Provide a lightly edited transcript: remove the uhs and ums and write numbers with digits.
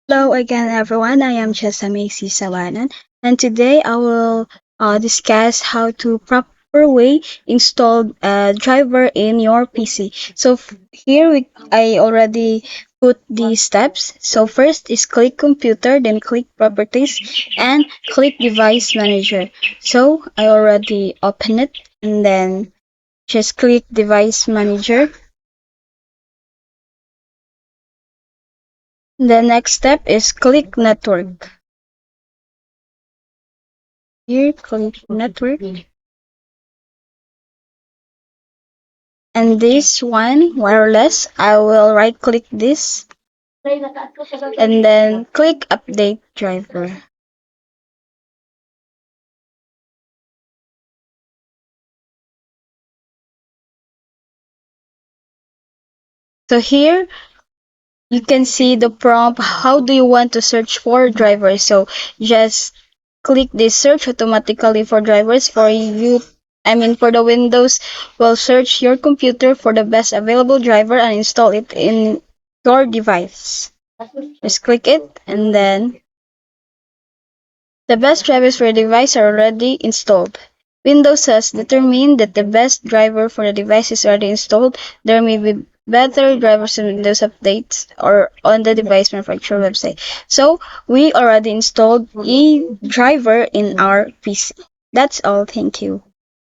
Hello again, everyone. I am Chesame C. Salanan, and today I will discuss how to proper way install a driver in your PC. I already put the steps. So first is click computer, then click properties, and click device manager. So I already open it, and then just click device manager. The next step is click network. Here, click network. And this one, wireless, I will right click this and then click update driver. So here you can see the prompt. How do you want to search for drivers? So just click this search automatically for drivers for you. For the Windows, will search your computer for the best available driver and install it in your device. Just click it and then the best drivers for the device are already installed. Windows has determined that the best driver for the device is already installed. There may be better drivers in Windows updates or on the device manufacturer website. So we already installed a driver in our PC. That's all. Thank you.